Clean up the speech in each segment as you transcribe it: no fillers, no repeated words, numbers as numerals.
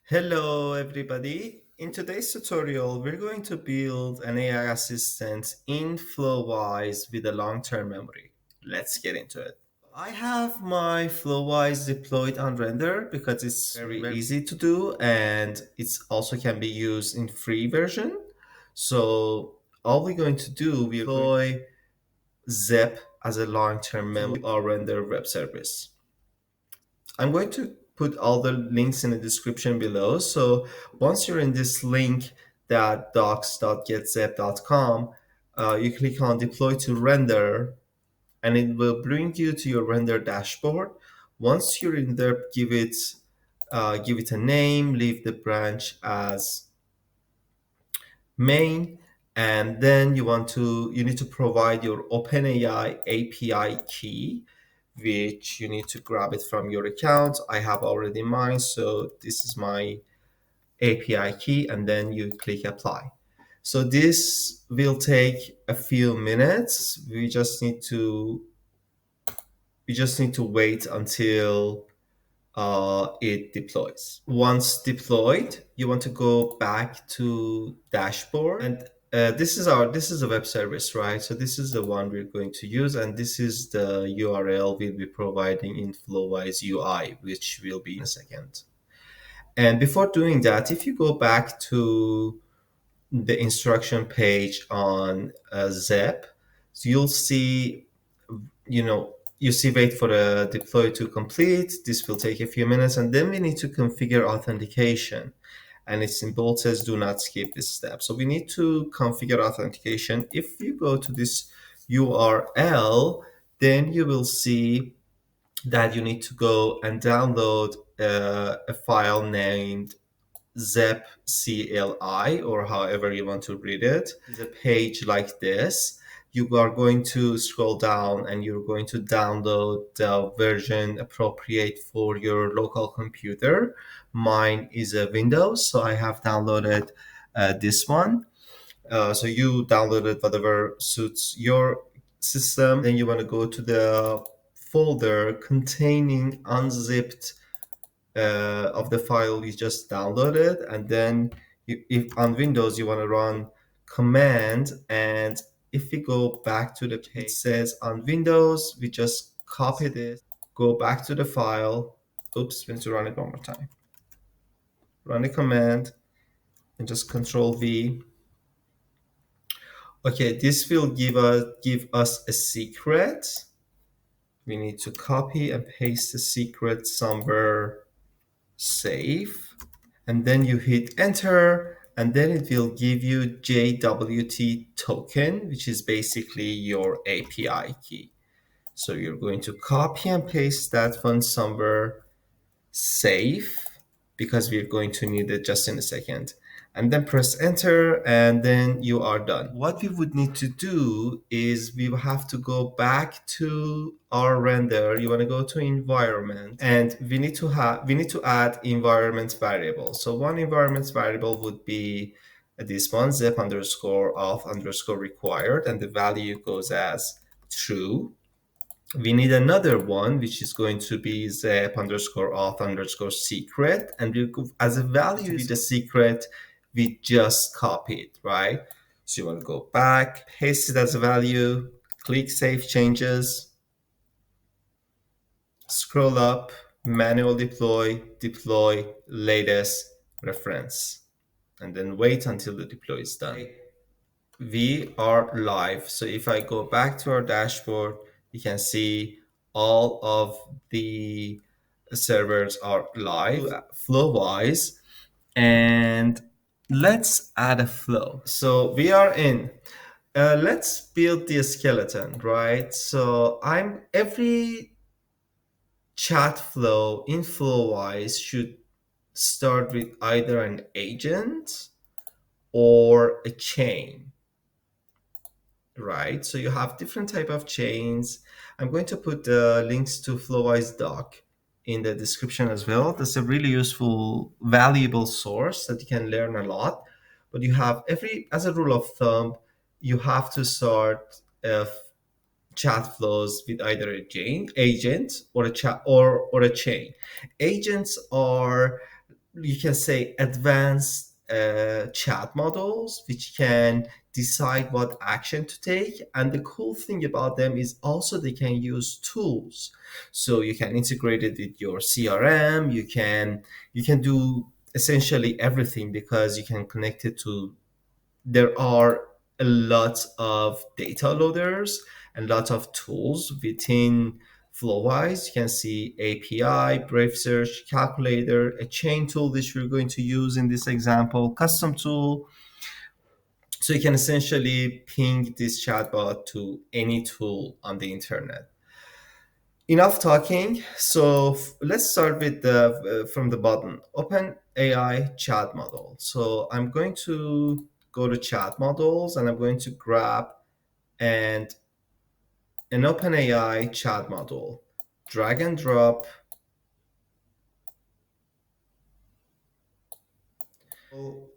Hello everybody. In today's tutorial, we're going to build an AI assistant in Flowise with a long-term memory. Let's get into it. I have my Flowise deployed on render because it's very easy to do and it's also can be used in free version. So all we're going to do, we deploy Zep as a long-term memory to our render web service. I'm going to put all the links in the description below. So once you're in this link that docs.getzep.com, you click on deploy to render and it will bring you to your render dashboard. Once you're in there, give it a name, leave the branch as main, and then you need to provide your OpenAI API key, which you need to grab it from your account. I have already mine, so this is my API key, and then you click apply. So this will take a few minutes. We just need to wait until it deploys. Once deployed, you want to go back to dashboard, and this is a web service, right? So this is the one we're going to use, and this is the URL we'll be providing in Flowise UI, which will be in a second. And before doing that, if you go back to the instruction page on Zep, so you'll see, you see wait for the deploy to complete. This will take a few minutes, and then we need to configure authentication. And it's in bold says do not skip this step. So we need to configure authentication. If you go to this URL, then you will see that you need to go and download a file named Zep CLI, or however you want to read it. It's a page like this. You are going to scroll down and you're going to download the version appropriate for your local computer. Mine is a Windows, so I have downloaded this one. So you downloaded whatever suits your system. Then you want to go to the folder containing unzipped of the file you just downloaded, and then if on Windows you want to run command, and if we go back to the page, it says on Windows, we just copy this, go back to the file. Oops, we need to run it one more time. Run the command and just Control V. Okay, this will give us a secret. We need to copy and paste the secret somewhere safe, and then you hit enter, and then it will give you JWT token, which is basically your API key. So you're going to copy and paste that one somewhere safe, because we're going to need it just in a second, and then press enter, and then you are done. What we would need to do is we will have to go back to our render. You want to go to environment, and we need to add environment variable. So one environment variable would be this one, zep underscore auth underscore required, and the value goes as true. We need another one, which is going to be zep underscore auth underscore secret, and as a value is the secret we just copied, right? So you want to go back, paste it as a value, click save changes, scroll up, manual deploy, deploy latest reference, and then wait until the deploy is done. We are live. So if I go back to our dashboard, you can see all of the servers are live, Flowise, and let's add a flow. So we are in. Let's build the skeleton, right? So every chat flow in Flowise should start with either an agent or a chain, right? So you have different type of chains. I'm going to put the links to Flowise doc in the description as well. That's a really useful, valuable source that you can learn a lot. But you have as a rule of thumb, you have to start chat flows with either a chain agent or a chat or a chain. Agents are you can say advanced chat models which can decide what action to take. And the cool thing about them is also they can use tools, so you can integrate it with your CRM. You can do essentially everything because you can connect it to, there are a lot of data loaders and lots of tools within Flowise. You can see API, Brave Search, Calculator, a chain tool which we're going to use in this example, custom tool. So you can essentially ping this chatbot to any tool on the internet. Enough talking. So let's start with the from the bottom. Open AI chat model. So I'm going to go to chat models and I'm going to grab and an OpenAI chat model. Drag and drop.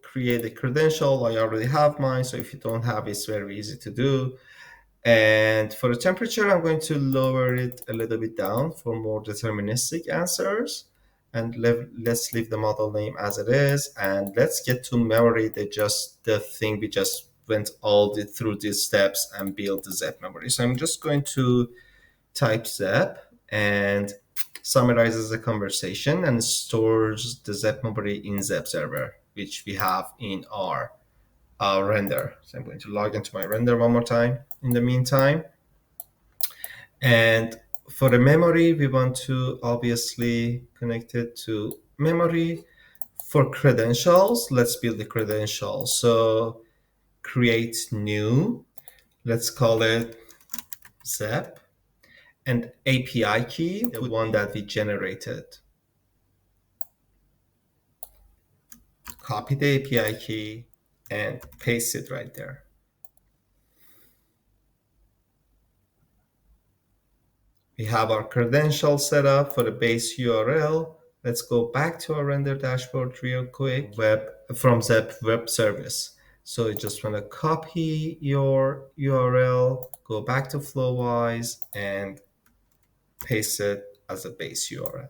Create a credential. I already have mine, so if you don't have it, it's very easy to do. And for the temperature, I'm going to lower it a little bit down for more deterministic answers. And let's leave the model name as it is. And let's get to memory, the thing we just went through these steps and build the Zep memory. So I'm just going to type Zep and summarizes the conversation and stores the Zep memory in Zep server, which we have in our render. So I'm going to log into my render one more time in the meantime. And for the memory, we want to obviously connect it to memory. For credentials, let's build the credentials. So create new, let's call it Zep, and API key, the one that we generated. Copy the API key and paste it right there. We have our credentials set up for the base URL. Let's go back to our render dashboard real quick. From Zep web service. So you just want to copy your URL, go back to Flowise and paste it as a base URL.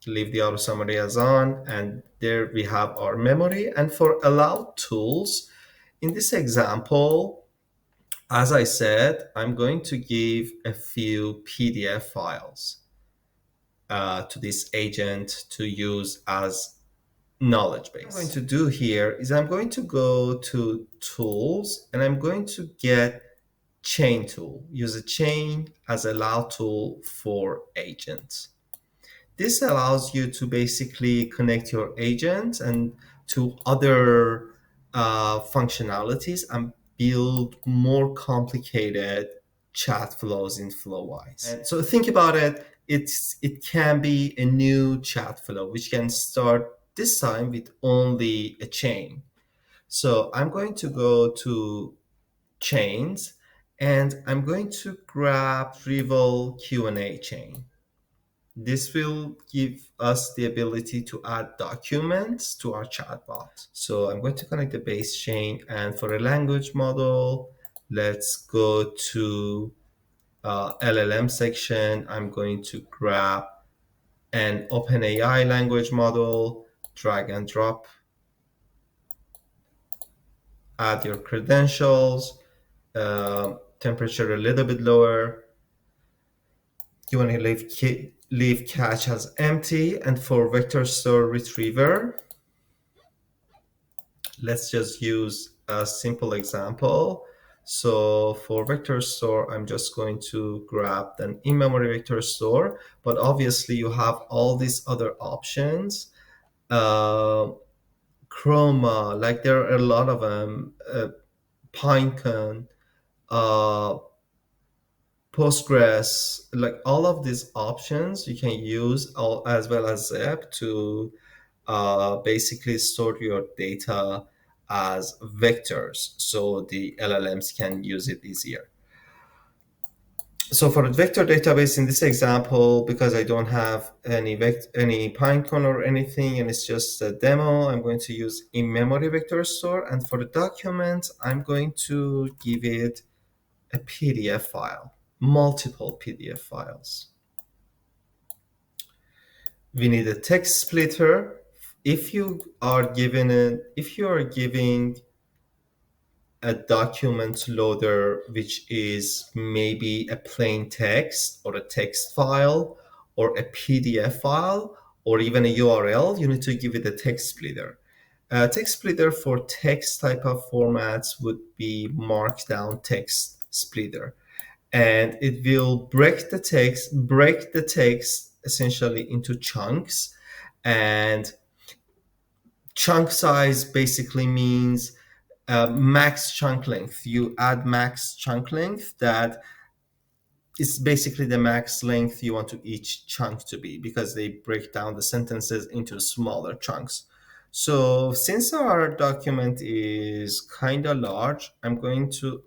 Leave the auto summary as on, and there we have our memory. And for allow tools, in this example, as I said, I'm going to give a few PDF files to this agent to use as knowledge base. What I'm going to do here is I'm going to go to tools and I'm going to get chain tool, use a chain as allow tool for agents. This allows you to basically connect your agent and to other functionalities and build more complicated chat flows in Flowise. And so think about it. It can be a new chat flow which can start this time with only a chain. So I'm going to go to chains and I'm going to grab Rival Q&A chain. This will give us the ability to add documents to our chatbot. So I'm going to connect the base chain, and for a language model, let's go to LLM section. I'm going to grab an OpenAI language model, drag and drop, add your credentials, temperature a little bit lower. You want to leave cache as empty. And for vector store retriever, let's just use a simple example. So for vector store, I'm just going to grab an in-memory vector store, but obviously you have all these other options. Chroma, like there are a lot of them, Pinecone, Postgres, like all of these options you can use as well as Zep to basically store your data as vectors so the LLMs can use it easier. So for the vector database in this example, because I don't have any Pinecone or anything and it's just a demo, I'm going to use in-memory vector store. And for the document, I'm going to give it a PDF file, multiple PDF files. We need a text splitter if you are giving a document loader which is maybe a plain text or a text file or a PDF file or even a URL, you need to give it a text splitter. A text splitter for text type of formats would be markdown text splitter, and it will break the text essentially into chunks. And chunk size basically means max chunk length. You add max chunk length, that is basically the max length you want to each chunk to be, because they break down the sentences into smaller chunks. So since our document is kind of large, I'm going to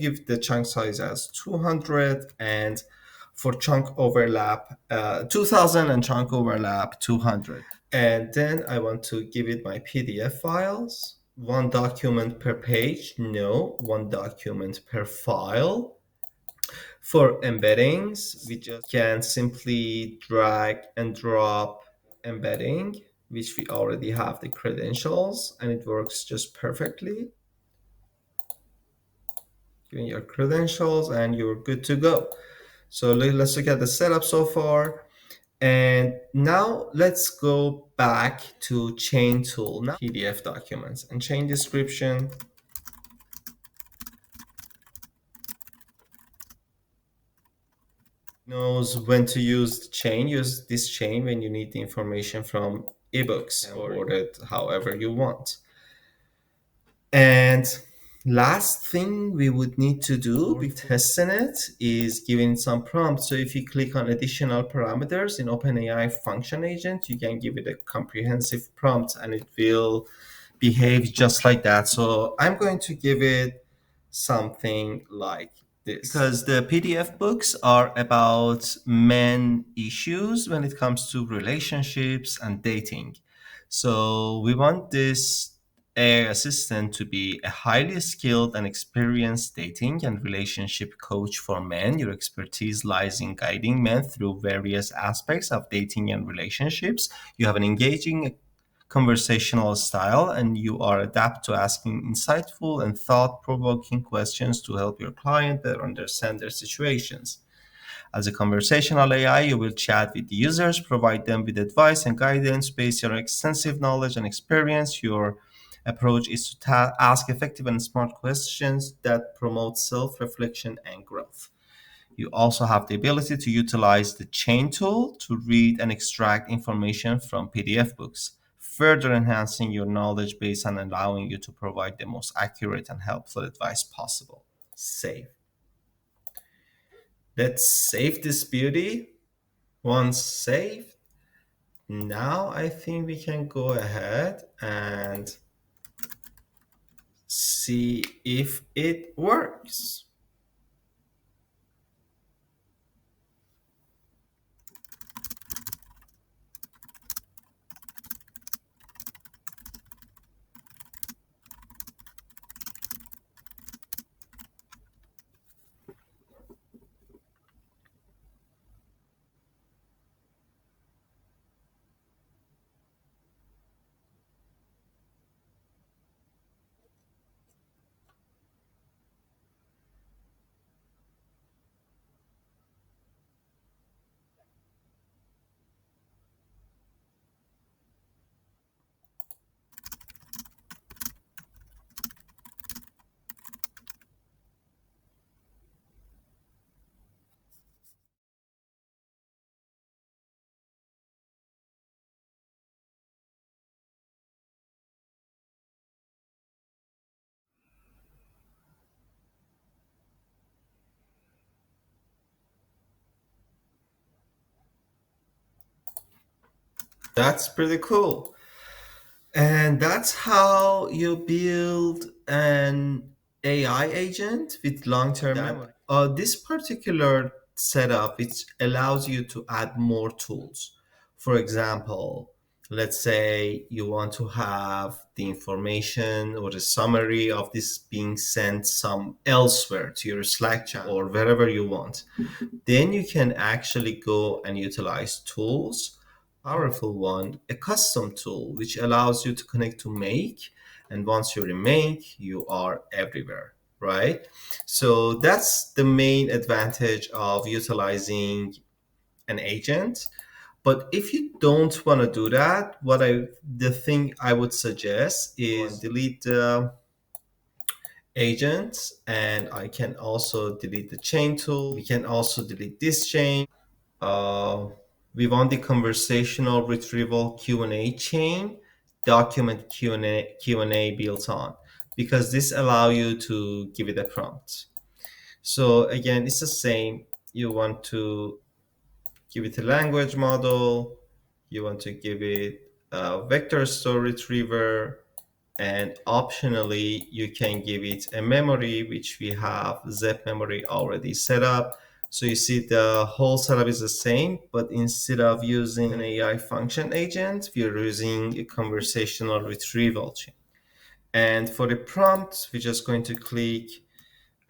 give the chunk size as 200, and for chunk overlap 2000, and chunk overlap 200. And then I want to give it my PDF files. One document per page? No, one document per file. For embeddings, we just can simply drag and drop embedding, which we already have the credentials, and it works just perfectly. Giving your credentials and you're good to go. So let's look at the setup so far. And now let's go back to chain tool, now PDF documents and chain description. Knows when to use the chain. Use this chain when you need the information from ebooks or it however you want. And last thing we would need to do with testing it is giving some prompts. So if you click on additional parameters in OpenAI function agent, you can give it a comprehensive prompt and it will behave just like that. So I'm going to give it something like this, because the PDF books are about men issues when it comes to relationships and dating. So we want this AI assistant to be a highly skilled and experienced dating and relationship coach for men. Your expertise lies in guiding men through various aspects of dating and relationships. You have an engaging conversational style, and you are adept to asking insightful and thought-provoking questions to help your client better understand their situations. As a conversational AI, you will chat with the users, provide them with advice and guidance based on your extensive knowledge and experience. Your approach is to ask effective and smart questions that promote self-reflection and growth. You also have the ability to utilize the chain tool to read and extract information from PDF books, further enhancing your knowledge base and allowing you to provide the most accurate and helpful advice possible. Save. Let's save this beauty. Once saved, now I think we can go ahead and see if it works. That's pretty cool. And that's how you build an AI agent with long-term memory. This particular setup, it allows you to add more tools. For example, let's say you want to have the information or the summary of this being sent some elsewhere to your Slack channel or wherever you want. Then you can actually go and utilize tools powerful one, a custom tool, which allows you to connect to Make. And once you're in Make, you are everywhere, right? So that's the main advantage of utilizing an agent. But if you don't want to do that, the thing I would suggest is delete the agent, and I can also delete the chain tool. We can also delete this chain. Uh, we want the conversational retrieval Q&A chain, document Q&A built on, because this allow you to give it a prompt. So again, it's the same. You want to give it a language model. You want to give it a vector store retriever, and optionally you can give it a memory, which we have Zep memory already set up. So you see the whole setup is the same, but instead of using an AI function agent, we are using a conversational retrieval chain. And for the prompt, we're just going to click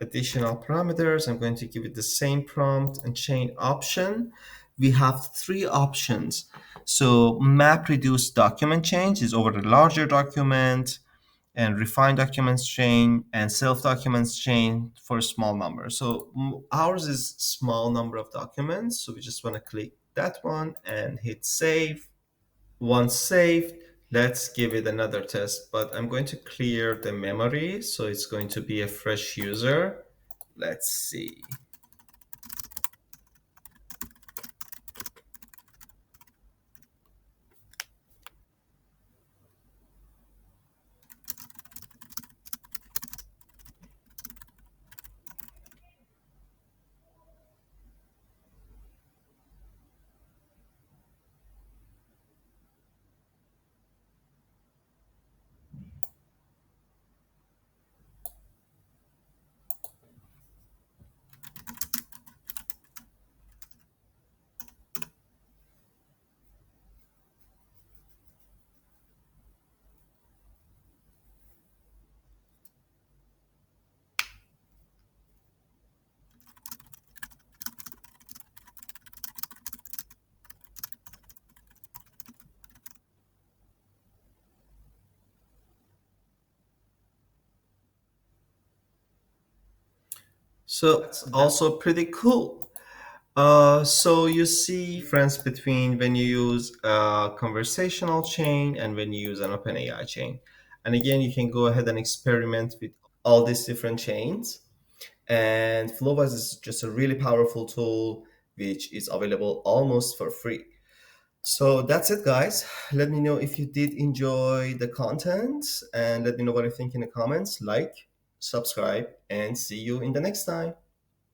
additional parameters. I'm going to give it the same prompt and chain option. We have three options. So map reduce document change is over the larger document, and refine documents chain, and self documents chain for a small number. So ours is small number of documents. So we just want to click that one and hit save. Once saved, let's give it another test, but I'm going to clear the memory. So it's going to be a fresh user. Let's see. So it's also pretty cool. So you see difference between when you use a conversational chain and when you use an OpenAI chain. And again, you can go ahead and experiment with all these different chains. And Flowise is just a really powerful tool which is available almost for free. So that's it, guys. Let me know if you did enjoy the content, and let me know what you think in the comments. Like, subscribe, and see you in the next time.